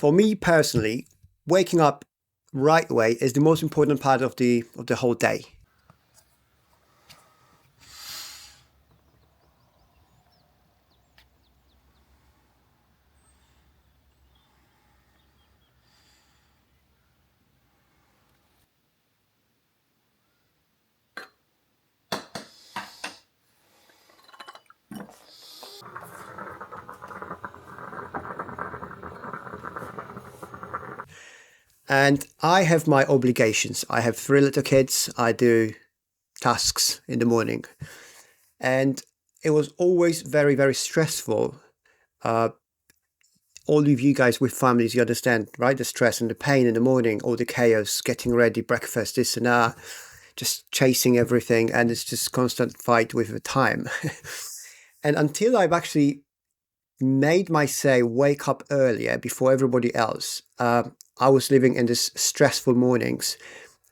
for me personally, waking up right away is the most important part of the whole day. And I have my obligations. I have three little kids. I do tasks in the morning. And it was always very, very stressful. Uh, all of you guys with families, you understand, right? The stress and the pain in the morning, all the chaos, getting ready, breakfast, this and that, just chasing everything. And it's just constant fight with the time. And until I've actually made myself wake up earlier before everybody else, I was living in this stressful mornings.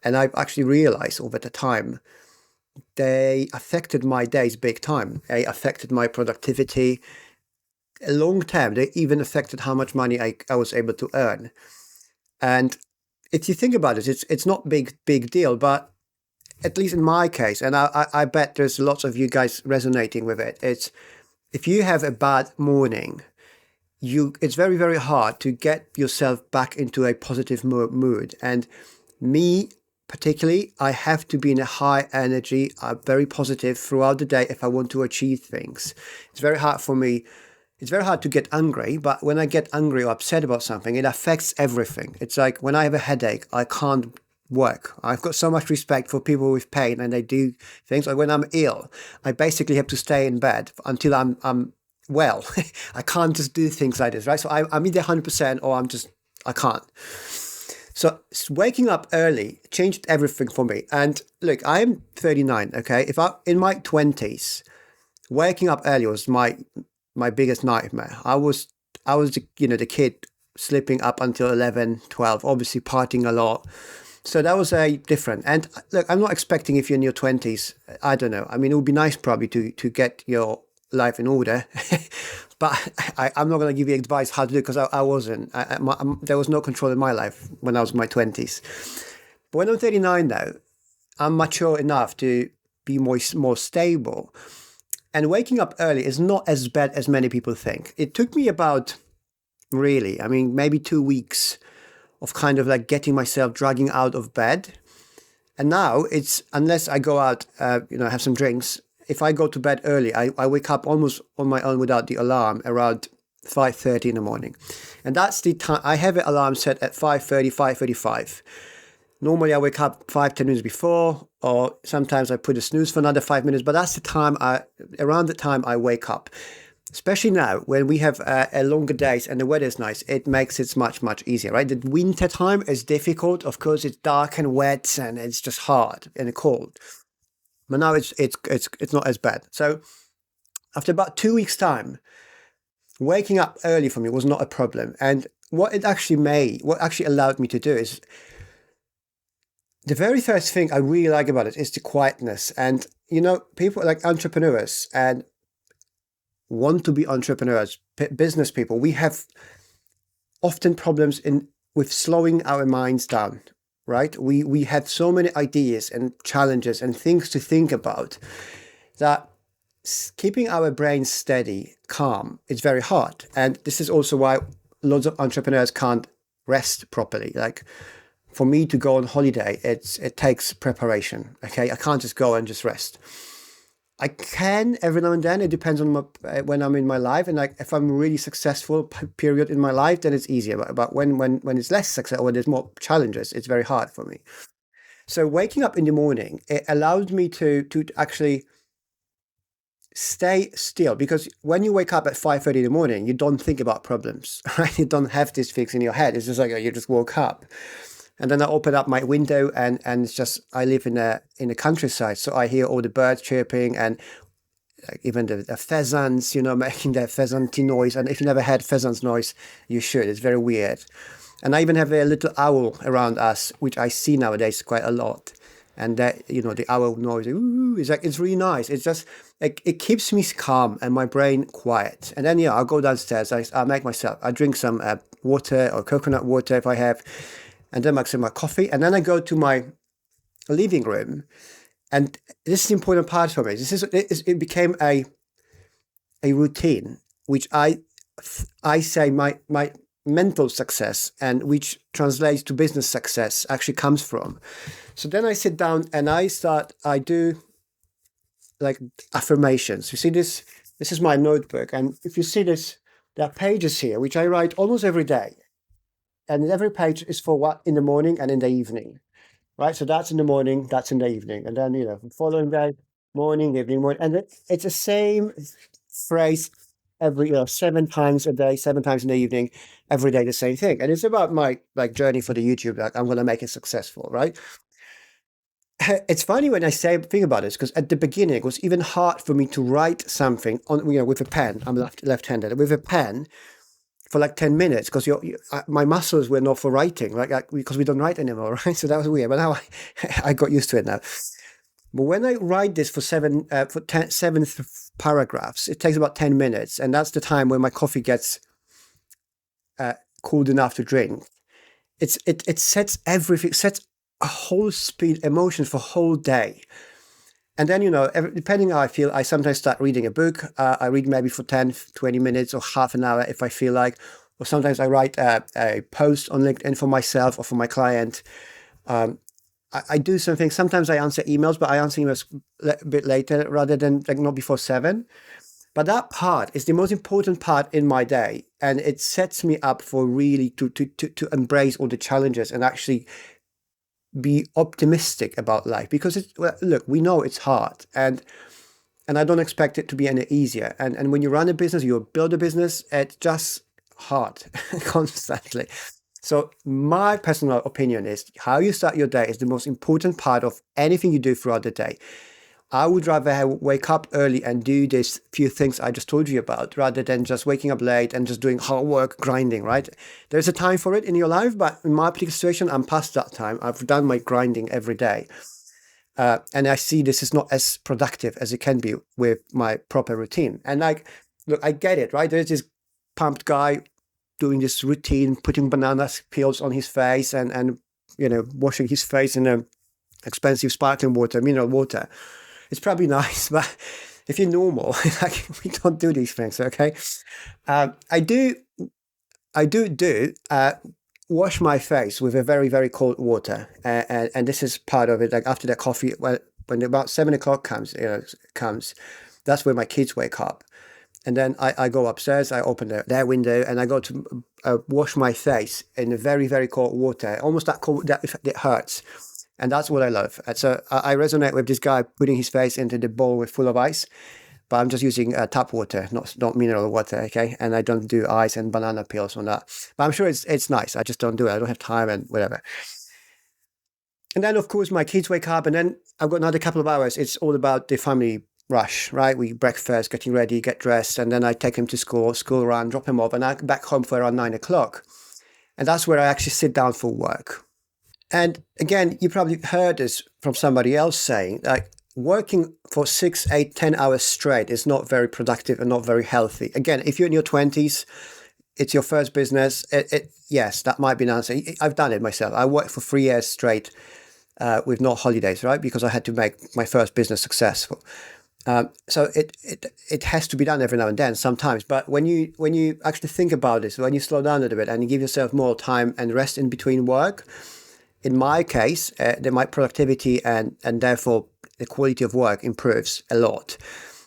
And I've actually realized over the time, they affected my days big time. They affected my productivity. Long term, they even affected how much money I was able to earn. And if you think about it, it's not big deal, but at least in my case, and I bet there's lots of you guys resonating with it. It's if you have a bad morning, it's very, very hard to get yourself back into a positive mood. And me particularly, I have to be in a high energy, very positive throughout the day if I want to achieve things. It's very hard for me. It's very hard to get angry, but when I get angry or upset about something, it affects everything. It's like when I have a headache, I can't work. I've got so much respect for people with pain and they do things. Like when I'm ill, I basically have to stay in bed until I'm well. I can't just do things like this, right? So I'm either 100% or I can't. So waking up early changed everything for me. And look, I'm 39, okay? If in my 20s, waking up early was my biggest nightmare. I was the kid sleeping up until 11, 12, obviously partying a lot. So that was a different. And look, I'm not expecting if you're in your 20s, I don't know. I mean, it would be nice probably to get your life in order. But I'm not going to give you advice how to do it because I wasn't. There was no control in my life when I was in my 20s. But when I'm 39 now, I'm mature enough to be more stable. And waking up early is not as bad as many people think. It took me about, really, I mean, maybe 2 weeks of kind of like getting myself dragging out of bed. And now it's, unless I go out, have some drinks, if I go to bed early, I wake up almost on my own without the alarm around 5:30 in the morning. And that's the time. I have an alarm set at 5:30, 5:35. Normally I wake up 5-10 minutes before, or sometimes I put a snooze for another 5 minutes, but that's the time around the time I wake up. Especially now when we have a longer days and the weather is nice, it makes it much, much easier, right? The winter time is difficult. Of course, it's dark and wet and it's just hard and cold. But now it's not as bad. So after about 2 weeks' time, waking up early for me was not a problem. And what actually allowed me to do is the very first thing I really like about it is the quietness. And people like entrepreneurs and want to be entrepreneurs, business people, we have often problems with slowing our minds down. Right? We have so many ideas and challenges and things to think about that keeping our brains steady, calm, is very hard. And this is also why lots of entrepreneurs can't rest properly. Like for me to go on holiday, it takes preparation. Okay, I can't just go and just rest. I can every now and then. It depends on when I'm in my life, and like if I'm really successful period in my life, then it's easier. But when it's less successful, when there's more challenges, it's very hard for me. So waking up in the morning, it allowed me to actually stay still, because when you wake up at 5:30 in the morning, you don't think about problems, right? You don't have these things in your head. It's just like you just woke up. And then I open up my window and it's just, I live in the countryside. So I hear all the birds chirping and even the pheasants, making their pheasantine noise. And if you never heard pheasants noise, you should. It's very weird. And I even have a little owl around us, which I see nowadays quite a lot. And that, the owl noise, ooh, it's really nice. It's just, it keeps me calm and my brain quiet. And then, yeah, I'll go downstairs. I make myself, I drink some water or coconut water if I have, and then I make my coffee. And then I go to my living room. And this is the important part for me. It became a routine, which I say my mental success and which translates to business success actually comes from. So then I sit down and I do like affirmations. You see this? This is my notebook. And if you see this, there are pages here, which I write almost every day. And every page is for what in the morning and in the evening, right? So that's in the morning, that's in the evening. And then, the following day, morning, evening, morning. And it's the same phrase every, 7 times a day, 7 times in the evening, every day, the same thing. And it's about my like journey for the YouTube, like I'm going to make it successful, right? It's funny when I think about this because at the beginning it was even hard for me to write something on, with a pen. I'm left-handed with a pen for like 10 minutes because my muscles were not for writing, because we don't write anymore, right? So that was weird. But now I got used to it now. But when I write this for 7 paragraphs, it takes about 10 minutes, and that's the time when my coffee gets cooled enough to drink. It sets everything, sets a whole speed emotions for a whole day. And then, depending how I feel, I sometimes start reading a book. I read maybe for 10, 20 minutes or half an hour if I feel like, or sometimes I write a post on LinkedIn for myself or for my client. I do something. Sometimes I answer emails, but I answer emails a bit later rather than like not before 7. But that part is the most important part in my day. And it sets me up for really to embrace all the challenges and actually be optimistic about life, because look, we know it's hard, and I don't expect it to be any easier. And when you run a business, you build a business, it's just hard constantly. So my personal opinion is how you start your day is the most important part of anything you do throughout the day. I would rather wake up early and do these few things I just told you about, rather than just waking up late and just doing hard work, grinding, right? There's a time for it in your life, but in my particular situation, I'm past that time. I've done my grinding every day. And I see this is not as productive as it can be with my proper routine. And look, I get it, right? There's this pumped guy doing this routine, putting banana peels on his face and washing his face in a expensive sparkling water, mineral water. It's probably nice, but if you're normal, like we don't do these things, okay? I do wash my face with a very, very cold water, and this is part of it. Like after the coffee, when about 7 o'clock comes, that's when my kids wake up, and then I go upstairs, I open their window, and I go to wash my face in a very, very cold water, almost that cold that it hurts. And that's what I love. So I resonate with this guy putting his face into the bowl full of ice, but I'm just using tap water, not mineral water, okay? And I don't do ice and banana peels on that. But I'm sure it's nice. I just don't do it. I don't have time and whatever. And then, of course, my kids wake up, and then I've got another couple of hours. It's all about the family rush, right? We breakfast, getting ready, get dressed, and then I take him to school run, drop him off, and I'm back home for around 9 o'clock. And that's where I actually sit down for work. And again, you probably heard this from somebody else saying, like, working for 6, 8, 10 hours straight is not very productive and not very healthy. Again, if you're in your 20s, it's your first business. Yes, that might be an answer. I've done it myself. I worked for 3 years straight with no holidays, right? Because I had to make my first business successful. So it has to be done every now and then, sometimes. But when you actually think about this, when you slow down a little bit and you give yourself more time and rest in between work, in my case, my productivity and therefore the quality of work improves a lot.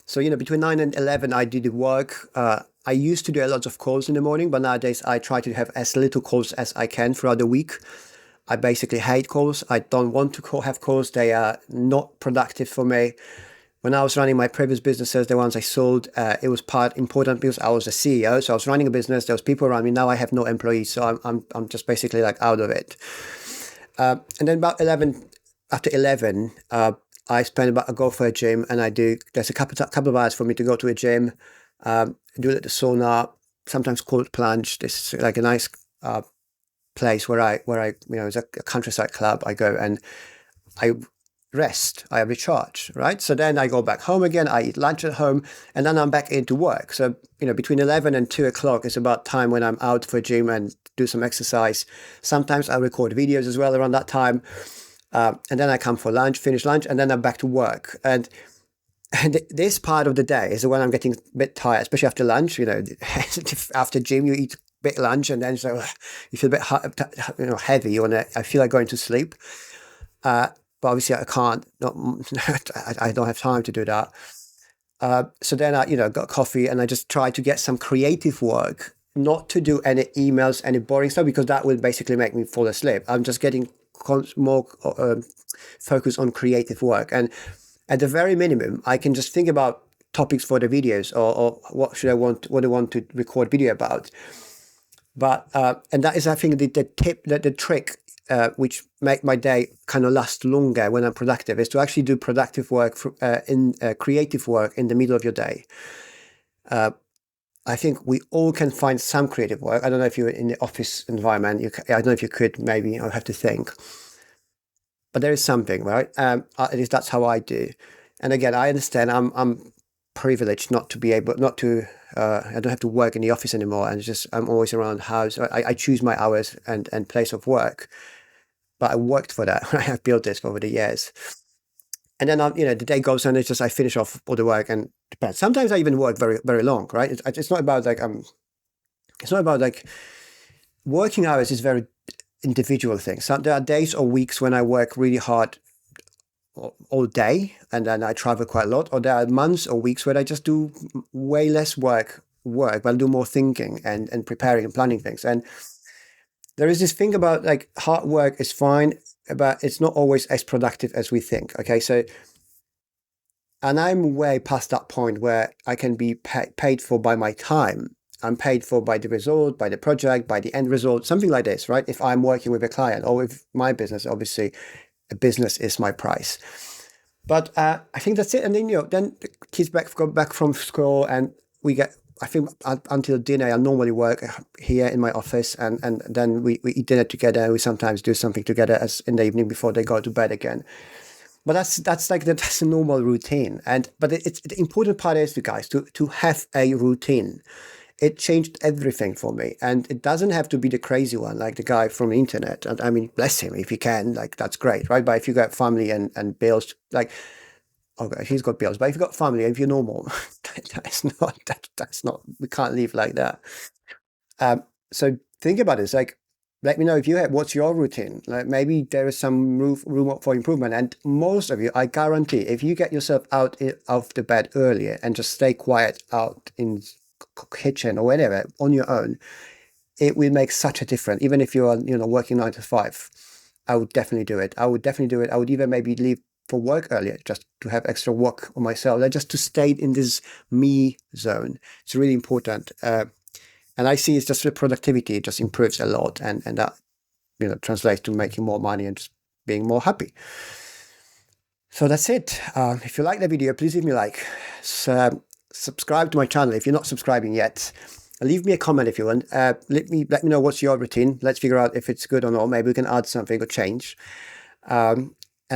So, between 9 and 11, I do the work. I used to do a lot of calls in the morning, but nowadays I try to have as little calls as I can throughout the week. I basically hate calls. I don't want to have calls. They are not productive for me. When I was running my previous businesses, the ones I sold, it was important because I was a CEO. So I was running a business. There was people around me. Now I have no employees. So I'm just basically like out of it. And then about 11, after 11, I go for a gym, and there's a couple of hours for me to go to a gym, do the sauna, sometimes cold plunge. This is like a nice place where I it's a countryside club. I go and I rest, I recharge, right? So then I go back home again, I eat lunch at home, and then I'm back into work. So, between 11 and 2 o'clock is about time when I'm out for gym and do some exercise. Sometimes I record videos as well around that time. And then I come for lunch, finish lunch, and then I'm back to work. And this part of the day is when I'm getting a bit tired, especially after lunch. After gym, you eat a bit lunch, and then you feel a bit heavy. I feel like going to sleep. But obviously, I can't. I don't have time to do that. So then I, got coffee, and I just try to get some creative work, not to do any emails, any boring stuff, because that will basically make me fall asleep. I'm just getting more focus on creative work, and at the very minimum, I can just think about topics for the videos, or what I want to record video about. But and that is, I think, the trick, which make my day kind of last longer when I'm productive, is to actually do productive work in creative work in the middle of your day. I think we all can find some creative work. I don't know if you're in the office environment. I don't know if you could. Maybe I have to think. But there is something, right? At least that's how I do. And again, I understand. I'm privileged not to be able, not to. I don't have to work in the office anymore, and I'm always around the house. I choose my hours and place of work. But I worked for that. I have built this over the years. And then the day goes on. It's just I finish off all the work, and depends. Sometimes I even work very, very long, right? It's not about it's not about working hours is very individual thing. So there are days or weeks when I work really hard all day, and then I travel quite a lot. Or there are months or weeks where I just do way less work, but I do more thinking and preparing and planning things. And there is this thing about hard work is fine, but it's not always as productive as we think. Okay, so, and I'm way past that point where I can be paid for by my time. I'm paid for by the result, by the project, by the end result, something like this, right? If I'm working with a client or with my business, obviously, a business is my price. But I think that's it. And then then the kids go back from school, and we get. I think until dinner, I normally work here in my office, and then we eat dinner together. We sometimes do something together as in the evening before they go to bed again. But that's a normal routine. But the important part is, you guys, to have a routine. It changed everything for me, and it doesn't have to be the crazy one like the guy from the internet. And I mean, bless him, if you can, that's great, right? But if you got family and bills, okay, he's got bills, but if you've got family, if you're normal, that's not, we can't live like that. So think about this. Let me know if what's your routine? Maybe there is some room for improvement. And most of you, I guarantee, if you get yourself out of the bed earlier and just stay quiet out in kitchen or whatever on your own, it will make such a difference. Even if you are, working 9 to 5, I would definitely do it. I would even maybe leave for work earlier just to have extra work on myself, just to stay in this me zone. It's really important. And I see it's just the productivity just improves a lot, and that translates to making more money and just being more happy. So that's it. If you like the video, please leave me a like. Subscribe to my channel if you're not subscribing yet. Leave me a comment if you want. Let me know what's your routine. Let's figure out if it's good or not. Maybe we can add something or change. And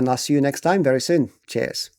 I'll see you next time very soon. Cheers.